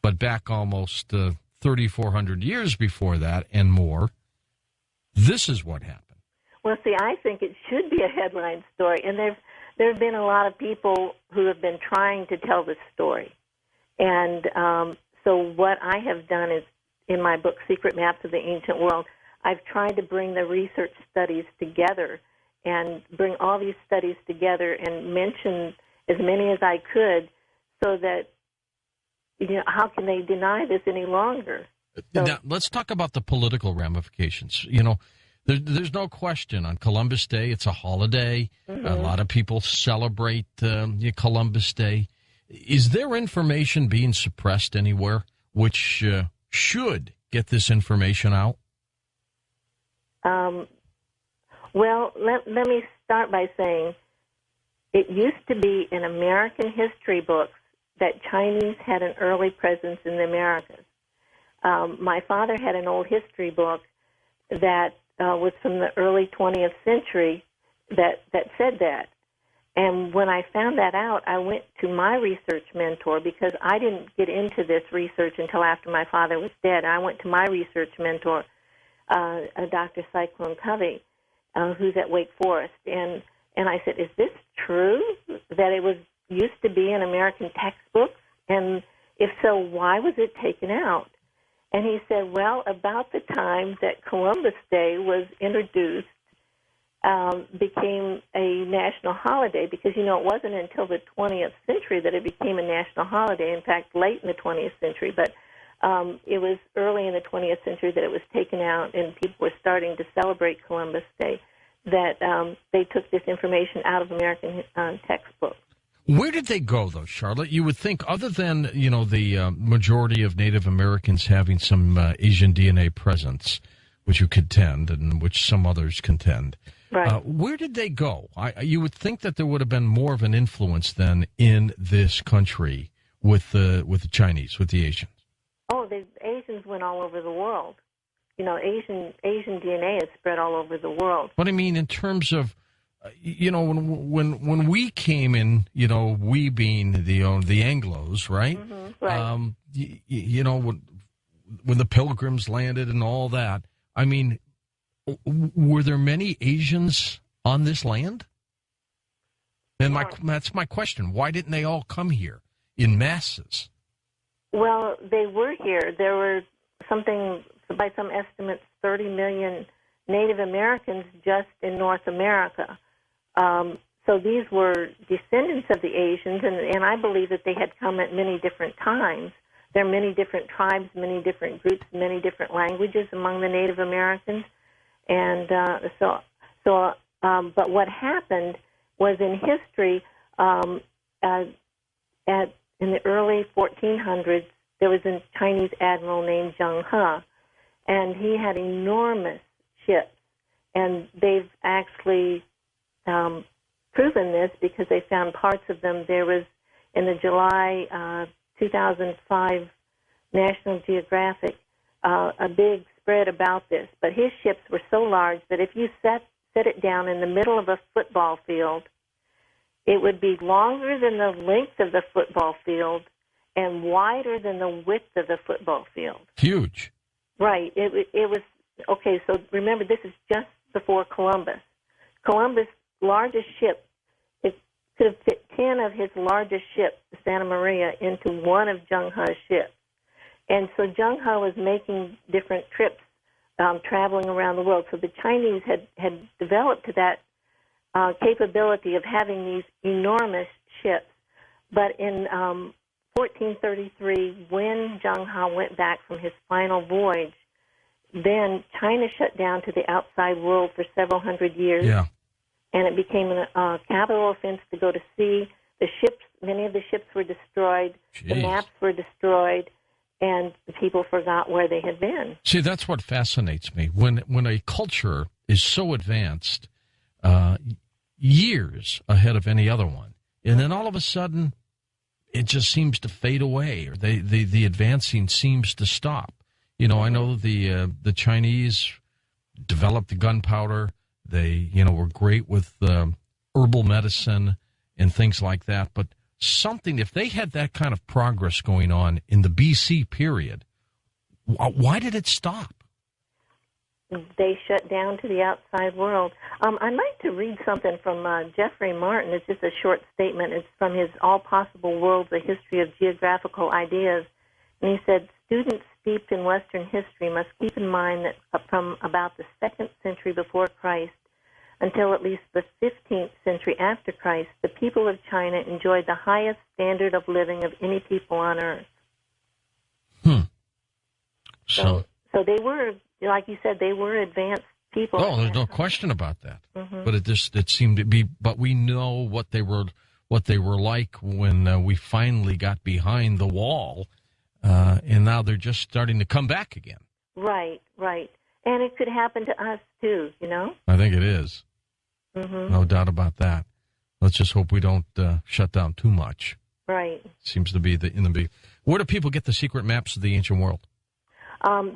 but back almost 3,400 years before that and more, this is what happened. Well, see, I think it should be a headline story, and there have been a lot of people who have been trying to tell this story. And so what I have done is, in my book, Secret Maps of the Ancient World, I've tried to bring the research studies together and bring all these studies together and mention as many as I could so that, how can they deny this any longer? So, now, let's talk about the political ramifications. There's no question on Columbus Day, it's a holiday. Mm-hmm. A lot of people celebrate Columbus Day. Is there information being suppressed anywhere which should get this information out? Well, let me start by saying it used to be in American history books that Chinese had an early presence in the Americas. My father had an old history book that was from the early 20th century that said that. And when I found that out, I went to my research mentor, because I didn't get into this research until after my father was dead. I went to my research mentor, Dr. Cyclone Covey, who's at Wake Forest. And I said, is this true, that it was used to be in American textbooks? And if so, why was it taken out? And he said, well, about the time that Columbus Day was introduced, became a national holiday, because, it wasn't until the 20th century that it became a national holiday. In fact, late in the 20th century, but it was early in the 20th century that it was taken out and people were starting to celebrate Columbus Day, that they took this information out of American textbooks. Where did they go, though, Charlotte? You would think, other than, the majority of Native Americans having some Asian DNA presence, which you contend and which some others contend, right. Where did they go? You would think that there would have been more of an influence then in this country with the Chinese, with the Asians. Oh, the Asians went all over the world. Asian DNA is spread all over the world. But I mean, in terms of, when we came in, we being the Anglos, right? Mm-hmm, right. When the Pilgrims landed and all that, I mean, were there many Asians on this land? And that's my question. Why didn't they all come here in masses? Well, they were here. There were by some estimates, 30 million Native Americans just in North America. So these were descendants of the Asians, and I believe that they had come at many different times. There are many different tribes, many different groups, many different languages among the Native Americans. And but what happened was, in history, in the early 1400s, there was a Chinese admiral named Zheng He, and he had enormous ships. And they've actually proven this because they found parts of them. There was, in the July 2005 National Geographic, a big spread about this. But his ships were so large that if you set it down in the middle of a football field, it would be longer than the length of the football field and wider than the width of the football field. Huge. Right. It was, okay, so remember, this is just before Columbus. Columbus' largest ship, it could have fit 10 of his largest ships, the Santa Maria, into one of Zheng He's ships. And so Zheng He was making different trips, traveling around the world. So the Chinese had developed that capability of having these enormous ships. But in 1433, when Zheng He went back from his final voyage, then China shut down to the outside world for several hundred years. Yeah. And it became a capital offense to go to sea. The ships, many of the ships were destroyed. Jeez. The maps were destroyed, and the people forgot where they had been. See, that's what fascinates me. When a culture is so advanced, years ahead of any other one, and then all of a sudden, it just seems to fade away, or the advancing seems to stop. I know the Chinese developed the gunpowder. They, were great with herbal medicine and things like that. But something, if they had that kind of progress going on in the BC period, why did it stop? They shut down to the outside world. I'd like to read something from Jeffrey Martin. It's just a short statement. It's from his All Possible Worlds, A History of Geographical Ideas. And he said, students steeped in Western history must keep in mind that from about the 2nd century before Christ until at least the 15th century after Christ, the people of China enjoyed the highest standard of living of any people on earth. So they were, like you said, they were advanced people. Oh, there's no question about that. Mm-hmm. But it seemed to be. But we know what they were like when we finally got behind the wall, and now they're just starting to come back again. Right. And it could happen to us too. I think it is. Mm-hmm. No doubt about that. Let's just hope we don't shut down too much. Right. Seems to be Where do people get the secret maps of the ancient world?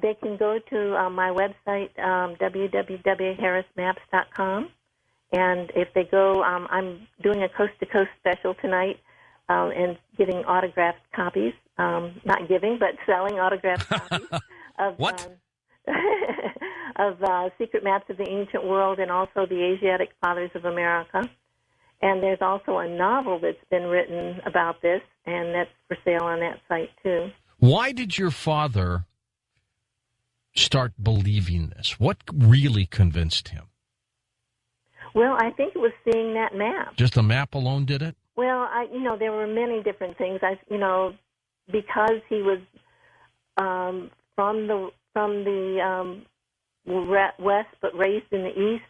They can go to my website, www.harrismaps.com, and if they go, I'm doing a coast-to-coast special tonight and giving autographed copies, not giving, but selling autographed copies of what? of Secret Maps of the Ancient World and also the Asiatic Fathers of America. And there's also a novel that's been written about this, and that's for sale on that site, too. Why did your father start believing this? What really convinced him? Well, I think it was seeing that map. Just the map alone did it? Well, there were many different things. Because he was from the West but raised in the East.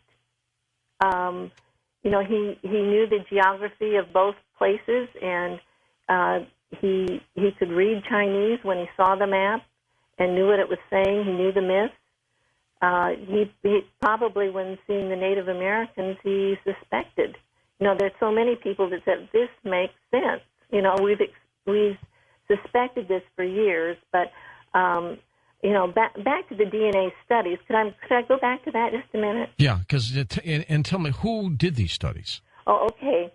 He knew the geography of both places, and he could read Chinese when he saw the map and knew what it was saying. He knew the myths. He probably, when seeing the Native Americans, he suspected. There's so many people that said this makes sense. We've suspected this for years, but back to the DNA studies. Could I go back to that just a minute? Yeah, and tell me, who did these studies? Oh, okay.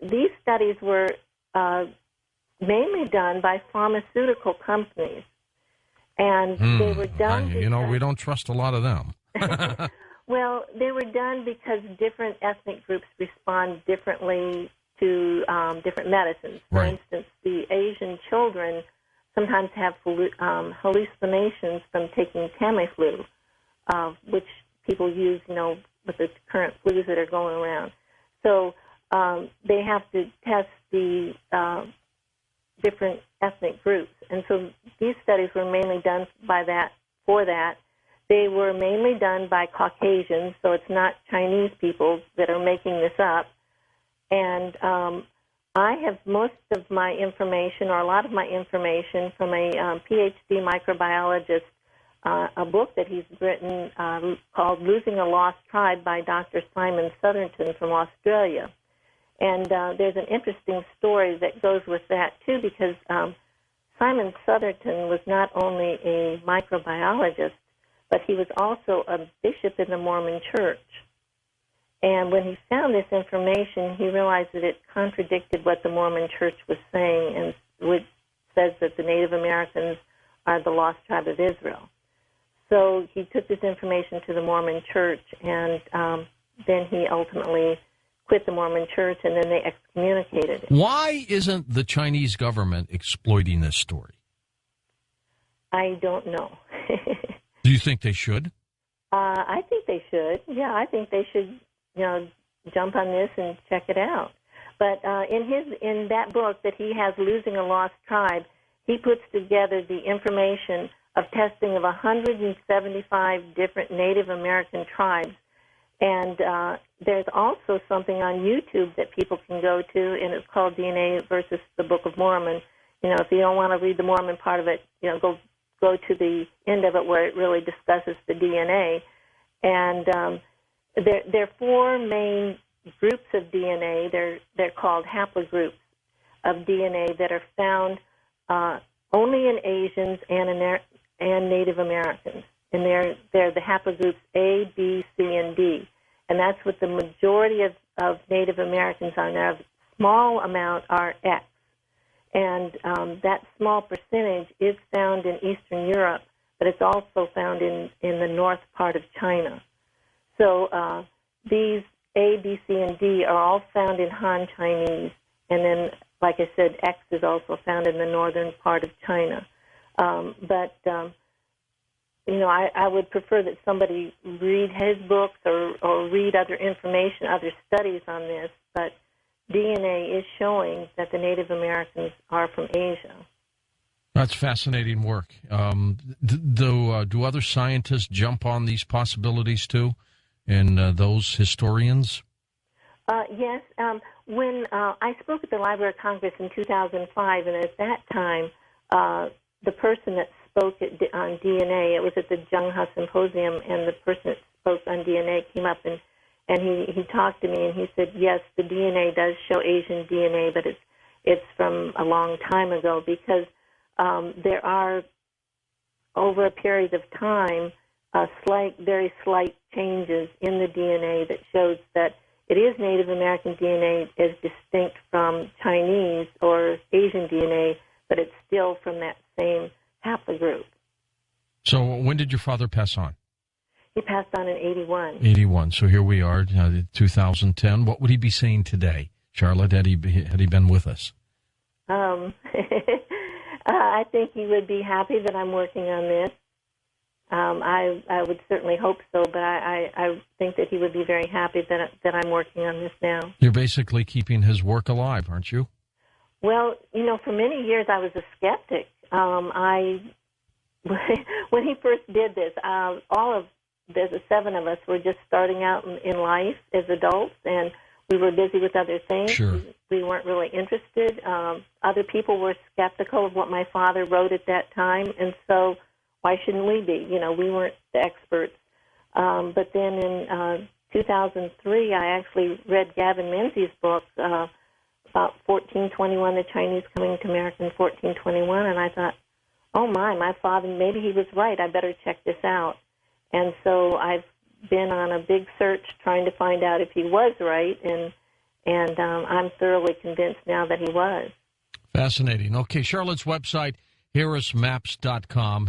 These studies were mainly done by pharmaceutical companies, and they were done. We don't trust a lot of them. Well, they were done because different ethnic groups respond differently to different medicines. For instance, the Asian children sometimes have hallucinations from taking Tamiflu, which people use, with the current flus that are going around. So they have to test the different ethnic groups. And so these studies were mainly done for that. They were mainly done by Caucasians, so it's not Chinese people that are making this up. And I have most of my information, or a lot of my information, from a PhD microbiologist, a book that he's written called Losing a Lost Tribe by Dr. Simon Southerton from Australia. And there's an interesting story that goes with that, too, because Simon Southerton was not only a microbiologist, but he was also a bishop in the Mormon Church. And when he found this information, he realized that it contradicted what the Mormon Church was saying, and which says that the Native Americans are the lost tribe of Israel. So he took this information to the Mormon Church, and then he ultimately quit the Mormon Church, and then they excommunicated him. Why isn't the Chinese government exploiting this story? I don't know. Do you think they should? I think they should. Yeah, I think they should, jump on this and check it out. But in that book that he has, Losing a Lost Tribe, he puts together the information of testing of 175 different Native American tribes. And there's also something on YouTube that people can go to, and it's called DNA versus the Book of Mormon. If you don't want to read the Mormon part of it, go to the end of it where it really discusses the DNA. And there are four main groups of DNA. They're called haplogroups of DNA that are found only in Asians and Native Americans. And they're the haplogroups A, B, C, and D. And that's what the majority of Native Americans are now, small amount are X. And that small percentage is found in Eastern Europe, but it's also found in the north part of China. So these A, B, C, and D are all found in Han Chinese, and then, like I said, X is also found in the northern part of China. I would prefer that somebody read his books or read other information, other studies on this, but DNA is showing that the Native Americans are from Asia. That's fascinating work. Do other scientists jump on these possibilities too, and those historians? Yes. When I spoke at the Library of Congress in 2005, and at that time, the person that spoke on DNA, it was at the Zhenghe Symposium, and the person that spoke on DNA came up and he talked to me, and he said, yes, the DNA does show Asian DNA, but it's from a long time ago, because there are, over a period of time, very slight changes in the DNA that shows that it is Native American DNA as distinct from Chinese or Asian DNA, but it's still from that same haplogroup. So when did your father pass on? He passed on in 81. 81. So here we are, 2010. What would he be saying today, Charlotte, had he been with us? I think he would be happy that I'm working on this. I would certainly hope so, but I think that he would be very happy that I'm working on this now. You're basically keeping his work alive, aren't you? Well, for many years I was a skeptic. When he first did this, the 7 of us were just starting out in life as adults, and we were busy with other things. Sure. We weren't really interested. Other people were skeptical of what my father wrote at that time, and so why shouldn't we be? We weren't the experts. But then in 2003, I actually read Gavin Menzies' book about 1421, The Chinese Coming to America in 1421, and I thought, oh my father, maybe he was right. I better check this out. And so I've been on a big search trying to find out if he was right, and I'm thoroughly convinced now that he was. Fascinating. Okay, Charlotte's website, harrismaps.com,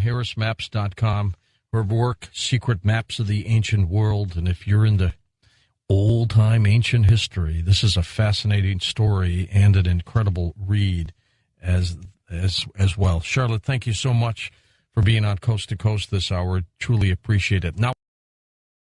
her work, Secret Maps of the Ancient World. And if you're into old-time ancient history, this is a fascinating story and an incredible read as well. Charlotte, thank you so much for being on Coast to Coast this hour. Truly appreciate it. Now,